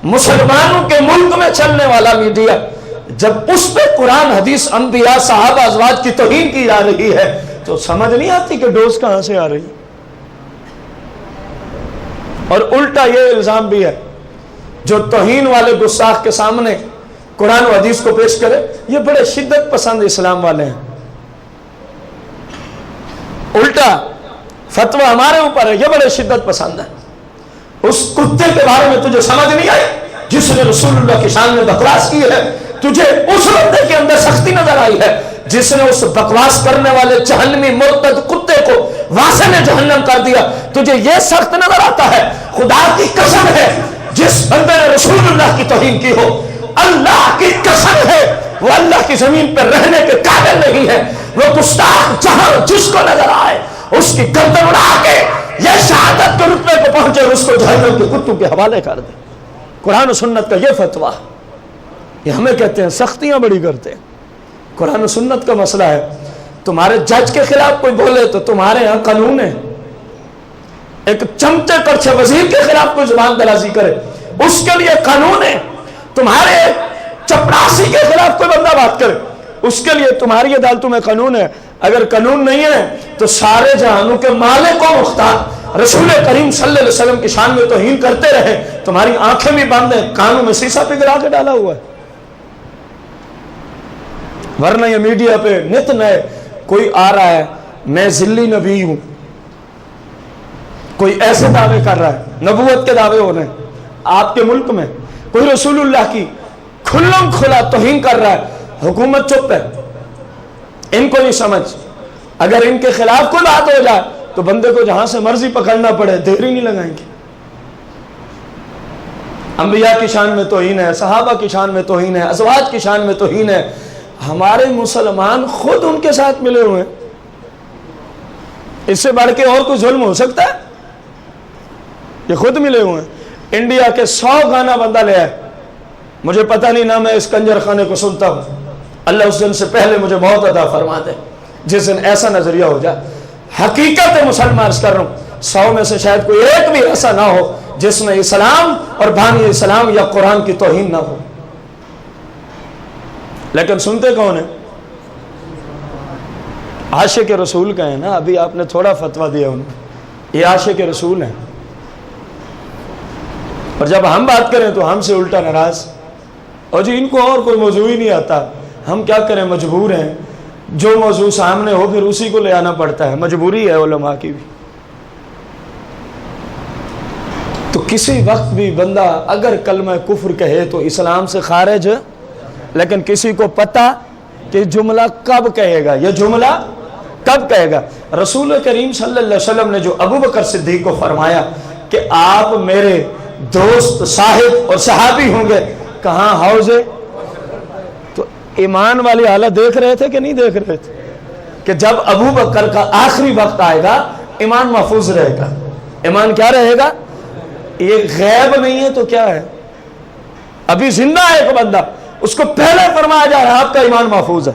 مسلمانوں کے ملک میں چلنے والا میڈیا, جب اس پہ قرآن حدیث انبیاء صحابہ ازواج کی توہین کی جا رہی ہے تو سمجھ نہیں آتی کہ ڈوز کہاں سے آ رہی. اور الٹا یہ الزام بھی ہے, جو توہین والے گستاخ کے سامنے قرآن و حدیث کو پیش کرے, یہ بڑے شدت پسند اسلام والے ہیں. الٹا فتویٰ ہمارے اوپر ہے, یہ بڑے شدت پسند ہے. اس کتے کے بارے میں تجھے سمجھ نہیں آئی جس نے رسول اللہ کی شان میں بکواس کی ہے؟ تجھے اس بندے کے اندر سختی نظر آئی ہے جس نے اس بکواس کرنے والے جہنمی مرتد کتے کو واسع میں جہنم کر دیا؟ تجھے یہ سخت نظر آتا ہے؟ خدا کی قسم ہے جس بندے نے رسول اللہ کی توہین کی ہو, اللہ کی قسم ہے وہ اللہ کی زمین پر رہنے کے قابل نہیں ہے. وہ گستاخ جہاں جس کو نظر آئے اس کی گردن اڑا کے یہ شہادت کے رتبے کو پہنچے, اس کو جہنم کے کتوں کے حوالے کر دے. قرآن و سنت کا یہ فتویٰ، یہ ہمیں کہتے ہیں سختیاں بڑی کرتے ہیں۔ قرآن و سنت کا مسئلہ ہے، تمہارے جج کے خلاف کوئی بولے تو تمہارے ہاں قانون ہے، ایک چمچے کرچھے وزیر کے خلاف کوئی زبان درازی کرے اس کے لیے قانون ہے، تمہارے چپڑاسی کے خلاف کوئی بندہ بات کرے اس کے لیے تمہاری عدالتوں میں قانون ہے۔ اگر قانون نہیں ہے تو سارے جہانوں کے مالک و مختار رسول کریم صلی اللہ علیہ وسلم کی شان میں توہین کرتے رہے، تمہاری آنکھیں بھی بند ہیں، کانوں میں سیسا پگھلا کے ڈالا ہوا ہے۔ ورنہ یہ میڈیا پہ نت نئے کوئی آ رہا ہے میں ذلی نبی ہوں، کوئی ایسے دعوے کر رہا ہے، نبوت کے دعوے ہو رہے ہیں آپ کے ملک میں، کوئی رسول اللہ کی کھلم کھلا توہین کر رہا ہے، حکومت چپ ہے، ان کو نہیں سمجھ، اگر ان کے خلاف کوئی بات ہو جائے تو بندے کو جہاں سے مرضی پکڑنا پڑے دیر ہی نہیں لگائیں گے۔ انبیاء کی شان میں توہین ہے، صحابہ کی شان میں توہین ہے، ازواج کی شان میں توہین ہے، ہمارے مسلمان خود ان کے ساتھ ملے ہوئے ہیں، اس سے بڑھ کے اور کوئی ظلم ہو سکتا ہے؟ یہ خود ملے ہوئے ہیں۔ انڈیا کے 100 گانا بندہ لے آئے، مجھے پتہ نہیں نہ میں اس کنجر خانے کو سنتا ہوں، اللہ اس دن سے پہلے مجھے موت عطا فرما دے جس دن ایسا نظریہ ہو جائے۔ حقیقت مسلمان عرض کر رہا ہوں 100 میں سے شاید کوئی ایک بھی ایسا نہ ہو جس میں اسلام اور بانی اسلام یا قرآن کی توہین نہ ہو، لیکن سنتے کون ہیں؟ عاشق رسول کا ہے نا، ابھی آپ نے تھوڑا فتویٰ دیا ان کو، یہ عاشق رسول ہیں، اور جب ہم بات کریں تو ہم سے الٹا ناراض، اور جی ان کو اور کوئی موضوع ہی نہیں آتا، ہم کیا کریں، مجبور ہیں، جو موضوع سامنے ہو پھر اسی کو لے آنا پڑتا ہے، مجبوری ہے علماء کی بھی۔ تو کسی وقت بھی بندہ اگر کلمہ کفر کہے تو اسلام سے خارج، لیکن کسی کو پتہ کہ جملہ کب کہے گا، یہ جملہ کب کہے گا۔ رسول کریم صلی اللہ علیہ وسلم نے جو ابو بکر صدیق کو فرمایا کہ آپ میرے دوست، صاحب اور صحابی ہوں گے، کہاں حوض ہے، تو ایمان والی حالت دیکھ رہے تھے کہ نہیں دیکھ رہے تھے کہ جب ابو بکر کا آخری وقت آئے گا ایمان محفوظ رہے گا۔ ایمان کیا رہے گا؟ یہ غیب نہیں ہے تو کیا ہے، ابھی زندہ ہے ایک بندہ، اس کو پہلے فرمایا جا رہا ہے آپ کا ایمان محفوظ ہے،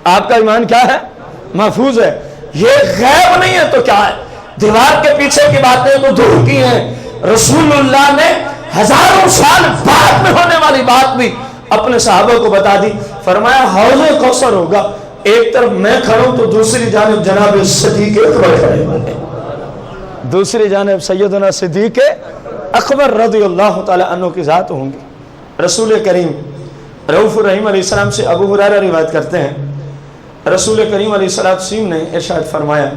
آپ کا ایمان کیا ہے؟ محفوظ ہے۔ یہ غیب نہیں ہے تو کیا ہے؟ دیوار کے پیچھے کی باتیں تو دور کی ہیں، رسول اللہ نے ہزاروں سال بعد میں ہونے والی بات بھی اپنے صحابہ کو بتا دی، فرمایا حوض کوثر ہوگا، ایک طرف میں کھڑوں تو دوسری جانب جناب صدیق اکبر کھڑے ہوں گے، دوسری جانب سیدنا صدیق اکبر رضی اللہ تعالی عنہ کی ذات ہوں گی۔ رسول کریم رؤوف الرحیم علیہ السلام سے ابو ہریرہ روایت کرتے ہیں، رسول کریم علیہ السلام نے ارشاد فرمایا،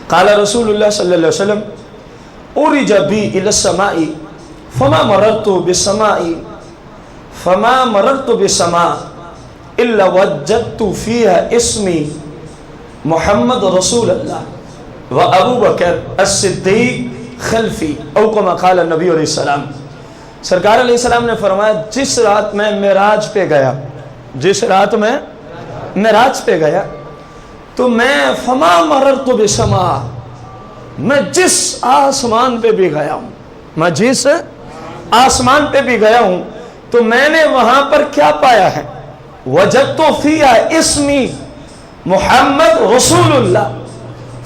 قال رسول اللہ صلی اللہ علیہ وسلم اُرِجَ بِي إِلَى السَّمَاءِ فَمَا مَرَرْتُ بِالسَّمَاءِ إِلَّا وَجَّدْتُ فِيهَا اسْمِي محمد رسول اللہ وَأَبُو بَكْرَ الصِّدِّيقُ خَلْفِي او کما قال نبی علیہ السلام۔ سرکار علیہ السلام نے فرمایا جس رات میں معراج پہ گیا، جس رات میں معراج پہ گیا تو میں فما مررت بسما، میں جس آسمان پہ بھی گیا ہوں، میں جس آسمان پہ بھی گیا ہوں تو میں نے وہاں پر کیا پایا ہے، وجدت فیہا اسمی محمد رسول اللہ،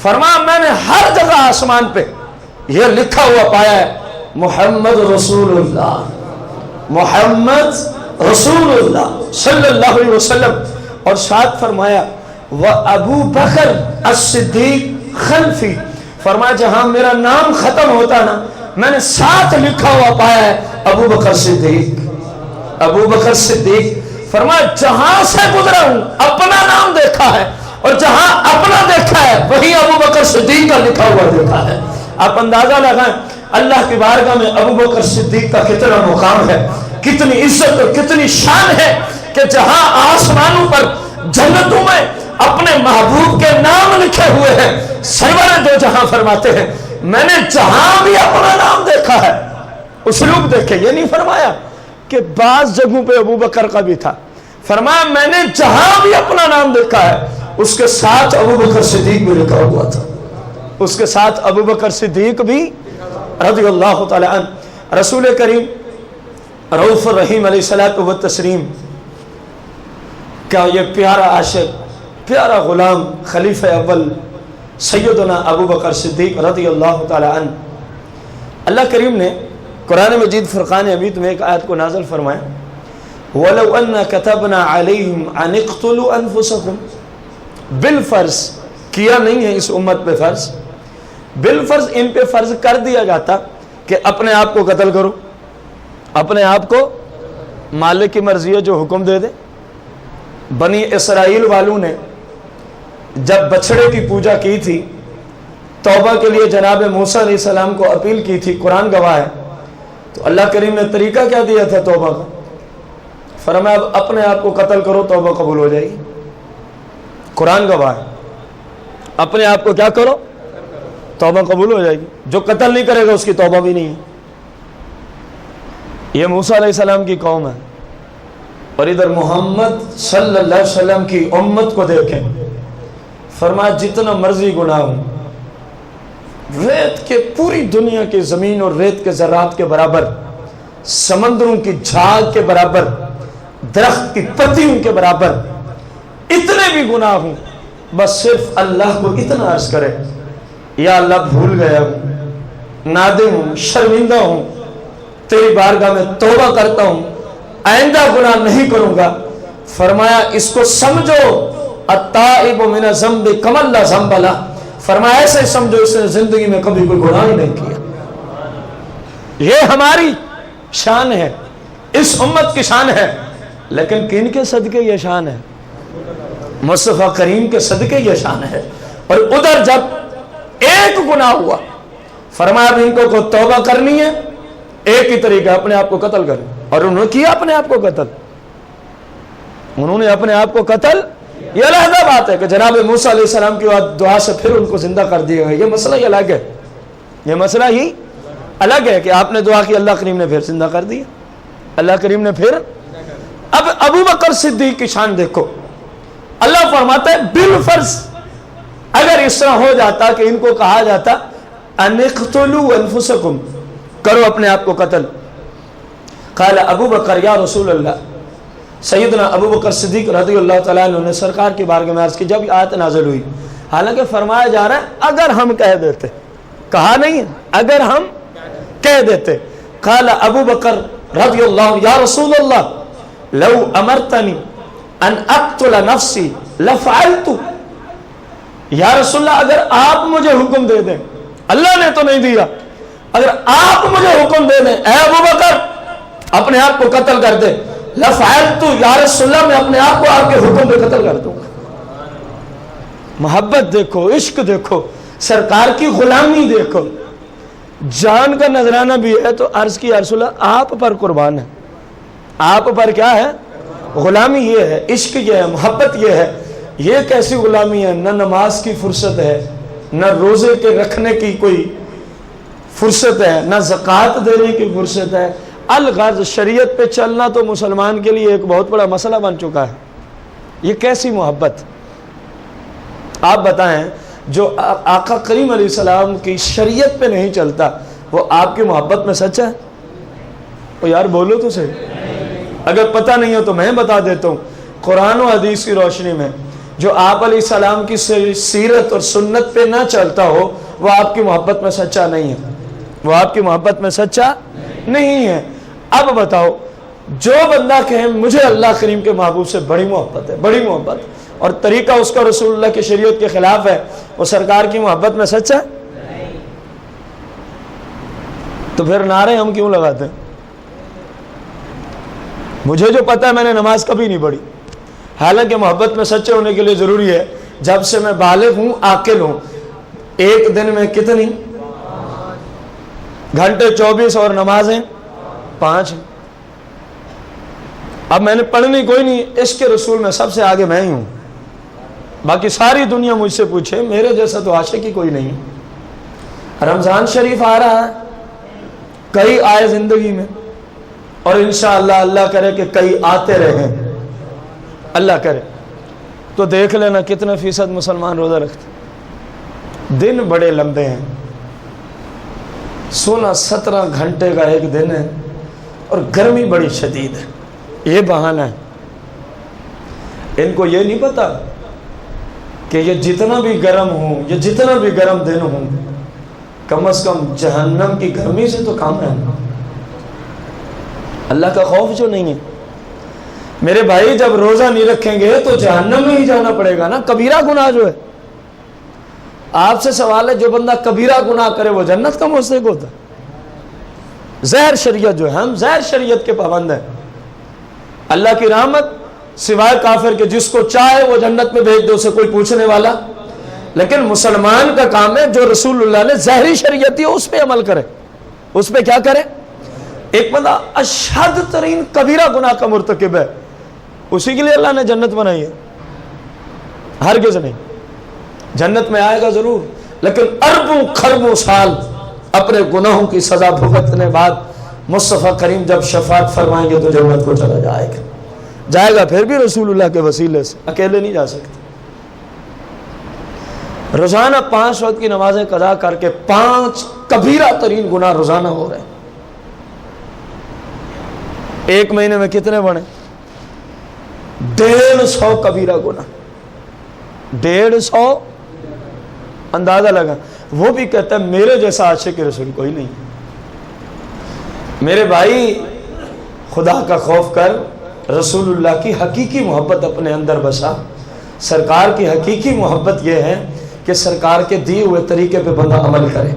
فرمایا میں نے ہر جگہ آسمان پہ یہ لکھا ہوا پایا ہے محمد رسول اللہ، محمد رسول اللہ صلی اللہ علیہ وسلم، اور ساتھ فرمایا وَأَبُو بَكْرَ الصِّدِّيقُ خَلْفِي، فرمایا جہاں میرا نام ختم ہوتا نا میں نے ساتھ لکھا ہوا پایا ہے ابو بکر صدیق، ابو بکر صدیق، فرمایا جہاں سے گزرا ہوں اپنا نام دیکھا ہے، اور جہاں اپنا دیکھا ہے وہی ابو بکر صدیق کا لکھا ہوا دیکھا ہے۔ آپ اندازہ لگائیں اللہ کی بارگاہ میں ابو بکر صدیق کا کتنا مقام ہے، کتنی عزت اور کتنی شان ہے کہ جہاں آسمانوں پر جنتوں میں اپنے محبوب کے نام لکھے ہوئے ہیں، سرور دو جہاں فرماتے ہیں میں نے جہاں بھی اپنا نام دیکھا ہے، اسلوب دیکھے، یہ نہیں فرمایا کہ بعض جگہوں پہ ابو بکر کا بھی تھا، فرمایا میں نے جہاں بھی اپنا نام دیکھا ہے اس کے ساتھ ابو بکر صدیق بھی لکھا ہوا تھا، اس کے ساتھ ابو بکر صدیق بھی رضی اللہ تعالی عنہ۔ رسول کریم رؤوف الرحیم علیہ الصلوۃ والتسلیم کا یہ پیارا عاشق، پیارا غلام، خلیفہ اول سیدنا ابو بکر صدیق رضی اللہ تعالی عنہ، اللہ کریم نے قرآن مجید فرقان حمید میں ایک آیت کو نازل فرمایا، وَلَوْ أَنَّا كَتَبْنَا عَلَيْهِمْ أَنِ اقْتُلُوا أَنفُسَكُمْ، بالفرض کیا نہیں ہے اس امت پہ فرض، بالفرض ان پہ فرض کر دیا جاتا کہ اپنے آپ کو قتل کرو، اپنے آپ کو، مالک کی مرضی ہے جو حکم دے دے۔ بنی اسرائیل والوں نے جب بچڑے کی پوجا کی تھی، توبہ کے لیے جناب موسیٰ علیہ السلام کو اپیل کی تھی، قرآن گواہ ہے، تو اللہ کریم نے طریقہ کیا دیا تھا توبہ کا؟ فرمایا اب اپنے آپ کو قتل کرو، توبہ قبول ہو جائے گی۔ قرآن گواہ ہے، اپنے آپ کو کیا کرو، توبہ قبول ہو جائے گی۔ جو قتل نہیں کرے گا اس کی توبہ بھی نہیں ہے۔ یہ موسیٰ علیہ السلام کی قوم ہے، اور ادھر محمد صلی اللہ علیہ وسلم کی امت کو دیکھیں، فرمایا جتنا مرضی گناہ ہوں، ریت کے پوری دنیا کی زمین اور ریت کے ذرات کے برابر، سمندروں کی جھاگ کے برابر، درخت کی پتیوں کے برابر، اتنے بھی گناہ ہوں، بس صرف اللہ کو اتنا عرض کرے، یا اللہ بھول گیا ہوں، نادم ہوں، شرمندہ ہوں، تیری بارگاہ میں توبہ کرتا ہوں، آئندہ گناہ نہیں کروں گا۔ فرمایا اس کو سمجھو التائب من الذنب کمن لا ذنب لہ، فرمایا ایسے سمجھو اس نے زندگی میں کبھی کوئی گناہ ہی نہیں کیا۔ یہ ہماری شان ہے، اس امت کی شان ہے، لیکن کن کے صدقے یہ شان ہے؟ مصطفیٰ کریم کے صدقے یہ شان ہے۔ اور ادھر جب ایک گناہ ہوا، فرمایا ان کو توبہ کرنی ہے، ایک ہی طریقہ اپنے آپ کو قتل کریں، اور انہوں نے کیا اپنے آپ کو قتل، انہوں نے اپنے آپ کو قتل۔ یہ علیحدہ بات ہے کہ جناب موسیٰ علیہ السلام کی دعا سے پھر ان کو زندہ کر دیا گیا، یہ مسئلہ ہی الگ ہے، یہ مسئلہ ہی الگ ہے کہ آپ نے دعا کی، اللہ کریم نے پھر زندہ کر دیا، اللہ کریم نے پھر۔ اب ابو بکر صدیق کی شان دیکھو، اللہ فرماتا ہے بالفرض اگر اس طرح ہو جاتا کہ ان کو کہا جاتا ان اقتلوا انفسکم، کرو اپنے آپ کو قتل، قال ابو بکر یا رسول اللہ، سیدنا ابو بکر صدیق رضی اللہ تعالیٰ عنہ نے سرکار کی بارگاہ میں عرض کی جب آیت نازل ہوئی، حالانکہ فرمایا جا رہا ہے اگر ہم کہہ دیتے، کہا نہیں ہے، اگر ہم کہہ دیتے، قال ابو بکر رضی اللہ یا رسول اللہ لو امرتنی ان اقتل نفسی لفعلت، یا رسول اللہ اگر آپ مجھے حکم دے دیں، اللہ نے تو نہیں دیا، اگر آپ مجھے حکم دے دیں اے ابو بکر اپنے آپ کو قتل کر دے، لفعلت، یا رسول اللہ میں اپنے آپ کو آپ کے حکم پہ قتل کر دوں گا۔ محبت دیکھو، عشق دیکھو، سرکار کی غلامی دیکھو، جان کا نذرانہ بھی ہے تو عرض کی یا رسول اللہ آپ پر قربان ہے، آپ پر کیا ہے؟ غلامی یہ ہے، عشق یہ ہے، محبت یہ ہے۔ یہ کیسی غلامی ہے؟ نہ نماز کی فرصت ہے، نہ روزے کے رکھنے کی کوئی فرصت ہے، نہ زکوٰۃ دینے کی فرصت ہے۔ الغرض شریعت پہ چلنا تو مسلمان کے لیے ایک بہت بڑا مسئلہ بن چکا ہے۔ یہ کیسی محبت؟ آپ بتائیں جو آقا کریم علیہ السلام کی شریعت پہ نہیں چلتا وہ آپ کی محبت میں سچا ہے؟ او یار بولو تو صحیح، اگر پتہ نہیں ہو تو میں بتا دیتا ہوں، قرآن و حدیث کی روشنی میں جو آپ علیہ السلام کی سیرت اور سنت پہ نہ چلتا ہو وہ آپ کی محبت میں سچا نہیں ہے، وہ آپ کی محبت میں سچا نہیں ہے۔ اب بتاؤ جو بندہ کہے مجھے اللہ کریم کے محبوب سے بڑی محبت ہے، بڑی محبت، اور طریقہ اس کا رسول اللہ کی شریعت کے خلاف ہے، وہ سرکار کی محبت میں سچا ہے؟ تو پھر نعرے ہم کیوں لگاتے ہیں؟ مجھے جو پتا ہے میں نے نماز کبھی نہیں پڑھی، حالانکہ محبت میں سچے ہونے کے لیے ضروری ہے جب سے میں بالغ ہوں، عاقل ہوں، ایک دن میں کتنی گھنٹے 24 اور نمازیں 5 ہیں۔ اب میں نے پڑھنی کوئی نہیں، عشق رسول میں سب سے آگے میں ہی ہوں، باقی ساری دنیا مجھ سے پوچھے میرے جیسا تو عاشق ہی کوئی نہیں۔ رمضان شریف آ رہا ہے، کئی آئے زندگی میں، اور انشاءاللہ اللہ کرے کہ کئی آتے رہیں، اللہ کرے تو دیکھ لینا کتنے فیصد مسلمان روزہ رکھتے۔ دن بڑے لمبے ہیں، 16-17 گھنٹے کا ایک دن ہے اور گرمی بڑی شدید ہے، یہ بہانہ ہے۔ ان کو یہ نہیں پتا کہ یہ جتنا بھی گرم ہوں، یہ جتنا بھی گرم دن ہوں، کم از کم جہنم کی گرمی سے تو کم ہے۔ اللہ کا خوف جو نہیں ہے میرے بھائی، جب روزہ نہیں رکھیں گے تو جہنم میں ہی جانا پڑے گا نا۔ کبیرہ گناہ جو ہے، آپ سے سوال ہے، جو بندہ کبیرہ گناہ کرے وہ جنت کا مستحق ہوتا ہے؟ زہر شریعت جو ہے، ہم زہر شریعت کے پابند ہیں۔ اللہ کی رحمت سوائے کافر کے جس کو چاہے وہ جنت میں بھیج دے، اسے کوئی پوچھنے والا، لیکن مسلمان کا کام ہے جو رسول اللہ نے ظاہری شریعت دی اس پہ عمل کرے، اس پہ کیا کرے۔ ایک بندہ اشد ترین کبیرہ گناہ کا مرتکب ہے، اسی کے لیے اللہ نے جنت بنائی ہے؟ ہرگز نہیں۔ جنت میں آئے گا ضرور، لیکن اربوں خربوں سال اپنے گناہوں کی سزا بھگتنے بعد مصطفیٰ کریم جب شفاعت فرمائیں گے تو جنت کو چلا جائے گا پھر بھی رسول اللہ کے وسیلے سے، اکیلے نہیں جا سکتے۔ روزانہ 5 وقت کی نمازیں قضا کر کے 5 کبیرہ ترین گناہ روزانہ ہو رہے ہیں۔ ایک مہینے میں کتنے بنے؟ 150 کبیرہ گناہ، 150 اندازہ لگا۔ وہ بھی کہتا ہے میرے جیسا عاشق رسول کوئی نہیں۔ میرے بھائی خدا کا خوف کر، رسول اللہ کی حقیقی محبت اپنے اندر بسا۔ سرکار کی حقیقی محبت یہ ہے کہ سرکار کے دیے ہوئے طریقے پہ بندہ عمل کرے۔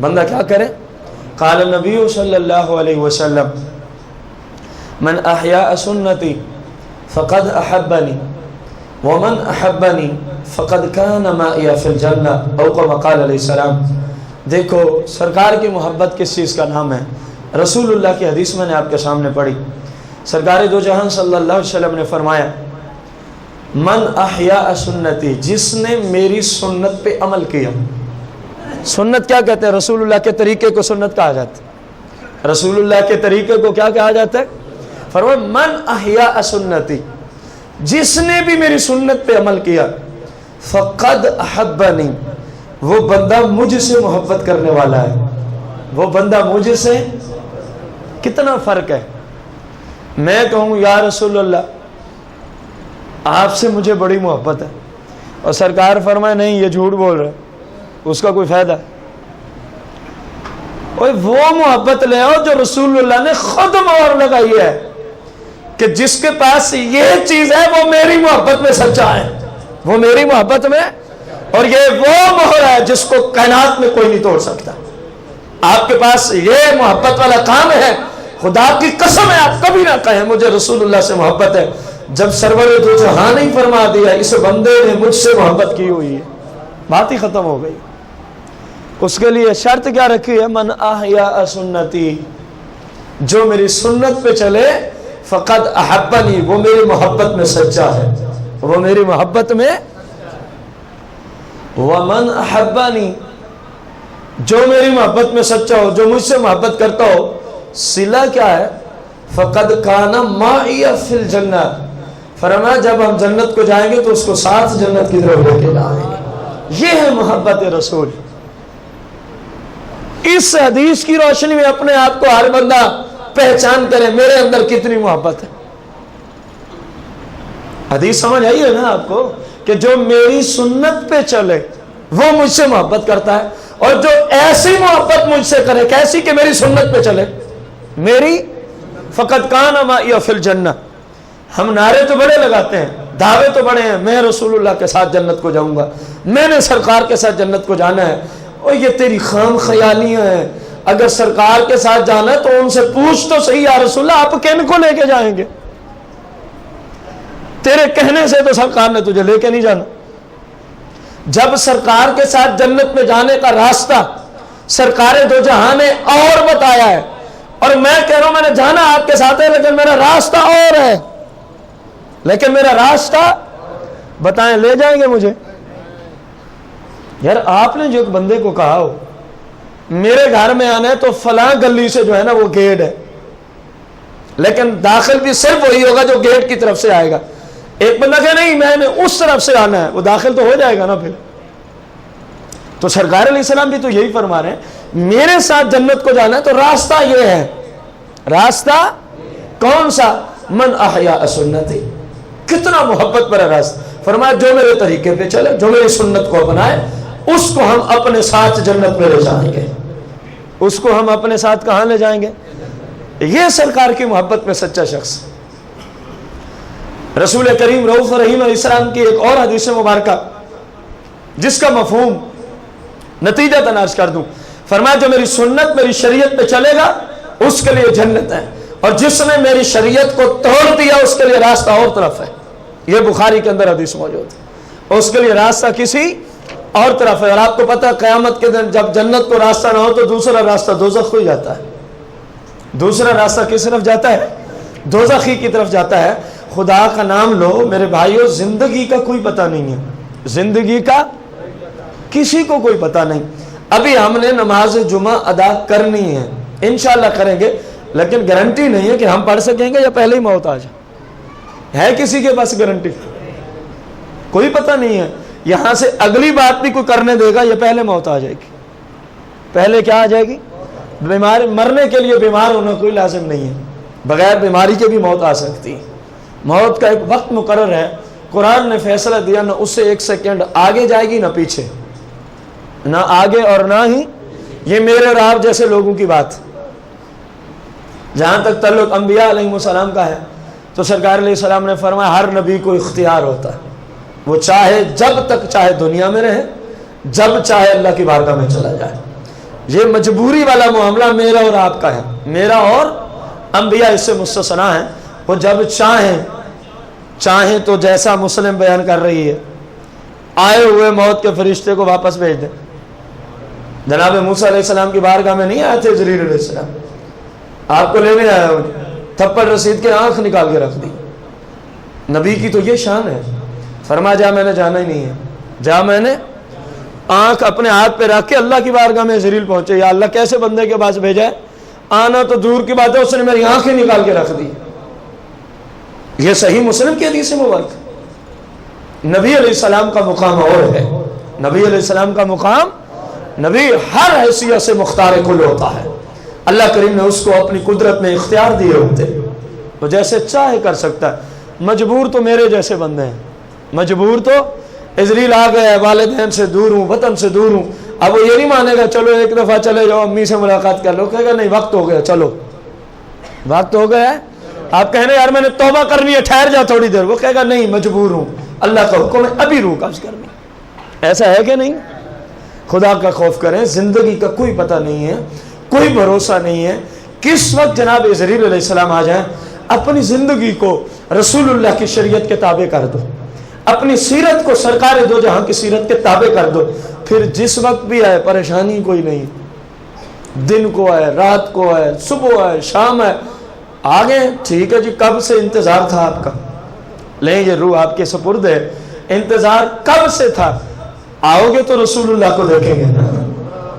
بندہ کیا کرے؟ قال النبی صلی اللہ علیہ وسلم من احیاء سنتی فقد احبنی ومن احبنی فقد کان معی فی الجنہ او کما قال علیہ السلام۔ دیکھو سرکار کی محبت کس چیز کا نام ہے؟ رسول اللہ کی حدیث میں نے آپ کے سامنے پڑھی، سرکار دو جہان صلی اللہ علیہ وسلم نے فرمایا من احیاء سنتی، جس نے میری سنت پہ عمل کیا۔ سنت کیا کہتے ہیں؟ رسول اللہ کے طریقے کو سنت کہا جاتا ہے۔ رسول اللہ کے طریقے کو کیا کہا جاتا ہے؟ فرمایا من احیاء سنتی، جس نے بھی میری سنت پہ عمل کیا، فقد احبنی، وہ بندہ مجھ سے محبت کرنے والا ہے۔ وہ بندہ مجھ سے، کتنا فرق ہے۔ میں کہوں یا رسول اللہ آپ سے مجھے بڑی محبت ہے، اور سرکار فرمائے نہیں یہ جھوٹ بول رہا ہے، اس کا کوئی فائدہ؟ اور وہ محبت لے آؤ جو رسول اللہ نے خود مہر لگائی ہے کہ جس کے پاس یہ چیز ہے وہ میری محبت میں سچا ہے، وہ میری محبت میں، اور یہ وہ مہر ہے جس کو کائنات میں کوئی نہیں توڑ سکتا۔ آپ کے پاس یہ محبت والا کام ہے، خدا کی قسم ہے آپ کبھی نہ کہیں مجھے رسول اللہ سے محبت ہے، جب سرور دو جہاں نہیں فرما دیا اس بندے نے مجھ سے محبت کی ہوئی ہے، بات ہی ختم ہو گئی۔ اس کے لیے شرط کیا رکھی ہے؟ من احیاء سنتی، جو میری سنت پہ چلے، فقد احبنی، وہ میری محبت میں سچا ہے، وہ میری محبت میں۔ ومن احبنی، جو میری محبت میں سچا ہو، جو مجھ سے محبت کرتا ہو، صلہ کیا ہے؟ فقد کان معی فی الجنہ، فرمایا جب ہم جنت کو جائیں گے تو اس کو ساتھ جنت کی طرف لے کے جائیں گے۔ یہ ہے محبت رسول۔ اس حدیث کی روشنی میں اپنے آپ کو ہر بندہ پہچان کرے میرے اندر کتنی محبت ہے۔ حدیث سمجھ آئی ہے نا آپ کو کہ جو میری سنت پہ چلے وہ مجھ سے محبت کرتا ہے، اور جو ایسی محبت مجھ سے کرے، کیسی کہ میری سنت پہ چلے، میری فقط کان معی فی الجنہ۔ ہم نعرے تو بڑے لگاتے ہیں، دعوے تو بڑے ہیں، میں رسول اللہ کے ساتھ جنت کو جاؤں گا، میں نے سرکار کے ساتھ جنت کو جانا ہے، اور یہ تیری خام خیالیاں ہیں۔ اگر سرکار کے ساتھ جانا ہے تو ان سے پوچھ تو صحیح یا رسول اللہ آپ کن کو لے کے جائیں گے؟ تیرے کہنے سے تو سرکار نے تجھے لے کے نہیں جانا۔ جب سرکار کے ساتھ جنت میں جانے کا راستہ سرکار دو جہاں نے اور بتایا ہے، اور میں کہہ رہا ہوں میں نے جانا آپ کے ساتھ ہے، لیکن میرا راستہ اور ہے، لیکن میرا راستہ بتائیں، لے جائیں گے مجھے؟ یار آپ نے جو ایک بندے کو کہا ہو میرے گھر میں آنا ہے تو فلاں گلی سے جو ہے نا وہ گیٹ ہے، لیکن داخل بھی صرف وہی ہوگا جو گیٹ کی طرف سے آئے گا۔ ایک بندہ کہ نہیں میں نے اس طرف سے آنا ہے، وہ داخل تو ہو جائے گا نا پھر۔ تو سرکار علیہ السلام بھی تو یہی فرما رہے ہیں میرے ساتھ جنت کو جانا ہے تو راستہ یہ ہے. راستہ کون سا؟ من احیاء سنتی. کتنا محبت پر ہے راستہ. فرمایا جو میرے طریقے پہ چلے، جو میری سنت کو اپنائے، اس کو ہم اپنے ساتھ جنت میں لے جائیں گے. اس کو ہم اپنے ساتھ کہاں لے جائیں گے؟ یہ سرکار کی محبت میں سچا شخص. رسول کریم رؤوف رحیم علیہ السلام کی ایک اور حدیث مبارکہ جس کا مفہوم نتیجہ تناش کر دوں. فرمایا جو میری سنت، میری شریعت پہ چلے گا اس کے لیے جنت ہے، اور جس نے میری شریعت کو توڑ دیا اس کے لیے راستہ اور طرف ہے. یہ بخاری کے اندر حدیث موجود ہے. اس کے لیے راستہ کسی اور طرف ہے. اور آپ کو پتہ ہے قیامت کے دن جب جنت کو راستہ نہ ہو تو دوسرا راستہ دوزخ کو ہی جاتا ہے. دوسرا راستہ کس طرف جاتا ہے؟ دوزخی کی طرف جاتا ہے. خدا کا نام لو میرے بھائیو، زندگی کا کوئی پتہ نہیں ہے. زندگی کا کسی کو کوئی پتہ نہیں. ابھی ہم نے نماز جمعہ ادا کرنی ہے، انشاءاللہ کریں گے، لیکن گارنٹی نہیں ہے کہ ہم پڑھ سکیں گے یا پہلے ہی موت آ جائے. ہے کسی کے پاس گارنٹی؟ کوئی پتہ نہیں ہے. یہاں سے اگلی بات بھی کوئی کرنے دے گا یا پہلے موت آ جائے گی. پہلے کیا آ جائے گی؟ بیمار. مرنے کے لیے بیمار ہونا کوئی لازم نہیں ہے، بغیر بیماری کے بھی موت آ سکتی ہے. موت کا ایک وقت مقرر ہے. قرآن نے فیصلہ دیا نہ اس سے ایک سیکنڈ آگے جائے گی نہ پیچھے، نہ آگے اور نہ ہی. یہ میرے اور آپ جیسے لوگوں کی بات. جہاں تک تعلق انبیاء علیہ السلام کا ہے تو سرکار علیہ السلام نے فرمایا ہر نبی کو اختیار ہوتا ہے، وہ چاہے جب تک چاہے دنیا میں رہے، جب چاہے اللہ کی بارگاہ میں چلا جائے. یہ مجبوری والا معاملہ میرا اور آپ کا ہے. میرا اور انبیاء اس سے مستثنا ہیں. وہ جب چاہیں تو جیسا مسلم بیان کر رہی ہے، آئے ہوئے موت کے فرشتے کو واپس بھیج دیں. جناب موسیٰ علیہ السلام کی بارگاہ میں نہیں آئے تھے جبریل علیہ السلام، آپ کو لینے آیا، تھپڑ رسید کے آنکھ نکال کے رکھ دی. نبی کی تو یہ شان ہے. فرما جا میں نے جانا ہی نہیں ہے، جا میں نے آنکھ اپنے ہاتھ پہ رکھ کے اللہ کی بارگاہ میں جبریل پہنچے. یا اللہ کیسے بندے کے پاس بھیجا ہے؟ آنا تو دور کی بات ہے، اس نے میری آنکھیں نکال کے رکھ دی. یہ صحیح مسلم کی حدیث مبارک. نبی علیہ السلام کا مقام اور ہے. نبی علیہ السلام کا مقام، نبی ہر حیثیت سے مختار کل ہوتا ہے. اللہ کریم نے اس کو اپنی قدرت میں اختیار دیے ہوتے، وہ جیسے چاہے کر سکتا ہے. مجبور تو میرے جیسے بندے ہیں. مجبور تو جبریل آ گیا، والدین سے دور ہوں، وطن سے دور ہوں. اب وہ یہ نہیں مانے گا چلو ایک دفعہ چلے جاؤ امی سے ملاقات کر لو. کہے گا نہیں وقت ہو گیا، چلو وقت ہو گیا ہے. آپ کہنے یار میں نے توبہ کرنی ہے، ٹھہر جا تھوڑی دیر. وہ کہے گا نہیں مجبور ہوں، اللہ کا حکم ہے ابھی روح قبض کرنی. ایسا ہے کہ نہیں؟ خدا کا خوف کریں. زندگی کا کوئی پتہ نہیں ہے، کوئی بھروسہ نہیں ہے. کس وقت جناب جبریل علیہ السلام آ جائیں. اپنی زندگی کو رسول اللہ کی شریعت کے تابع کر دو، اپنی سیرت کو سرکار دو جہاں کی سیرت کے تابع کر دو. پھر جس وقت بھی آئے پریشانی کوئی نہیں. دن کو آئے، رات کو آئے، صبح آئے، شام آئے، آگے ٹھیک ہے جی کب سے انتظار تھا آپ کا، لیں یہ روح آپ کے سپرد ہے. انتظار کب سے تھا؟ آؤ گے تو رسول اللہ کو دیکھیں گے.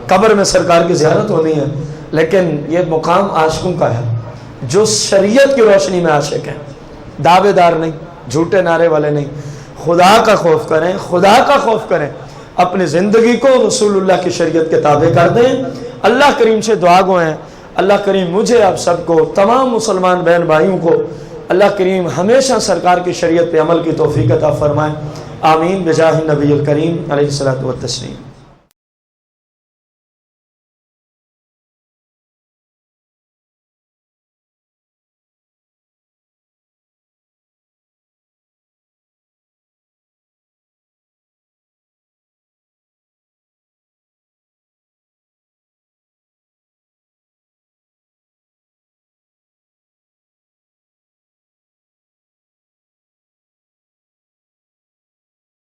قبر میں سرکار کی زیارت ہونی ہے. لیکن یہ مقام عاشقوں کا ہے جو شریعت کی روشنی میں عاشق ہیں، دعوے دار نہیں، جھوٹے نعرے والے نہیں. خدا کا خوف کریں، خدا کا خوف کریں. اپنی زندگی کو رسول اللہ کی شریعت کے تابع کر دیں. اللہ کریم سے دعا گو ہیں اللہ کریم مجھے آپ سب کو، تمام مسلمان بہن بھائیوں کو اللہ کریم ہمیشہ سرکار کی شریعت پہ عمل کی توفیق عطا فرمائے. آمین بجاہ نبی الکریم علیہ الصلوۃ والتسلیم.